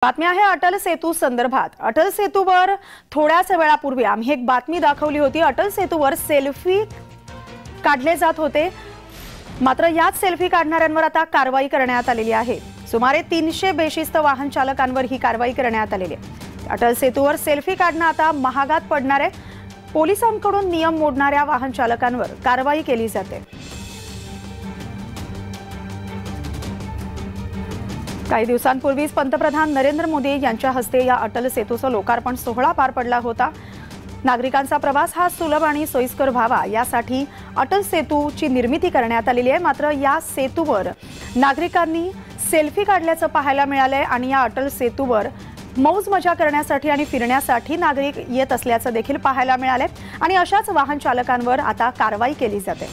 बातमी आहे अटल सेतू संदर्भात। अटल सेतूवर थोड्याच वेळापूर्वी आम्ही एक बातमी दाखवली होती। अटल सेतूवर सेल्फी काढले जात होते, मात्र याच सेल्फी काढणाऱ्यांवर आता कारवाई करण्यात आलेली आहे। सुमारे 300 बेशिस्त वाहन चालकांवर ही कारवाई करण्यात आलेली आहे। अटल सेतूवर सेल्फी काढणं आता महागात पडणार आहे। पोलिसांकडून नियम मोडणाऱ्या वाहन चालकांवर कारवाई केली जाते। काही दिवसांपूर्वीच पंतप्रधान नरेंद्र मोदी यांच्या हस्ते या अटल सेतूचा लोकार्पण सोहळा पार पडला होता। नागरिकांचा प्रवास हा सुलभ आणि सोयीस्कर व्हावा यासाठी अटल सेतूची निर्मिती करण्यात आलेली आहे। मात्र या सेतूवर नागरिकांनी सेल्फी काढल्याचं पाहायला मिळालंय आणि या अटल सेतूवर मौज मजा करण्यासाठी आणि फिरण्यासाठी नागरिक येत असल्याचं देखील पाहायला मिळालंय आणि अशाच वाहन चालकांवर आता कारवाई केली जाते।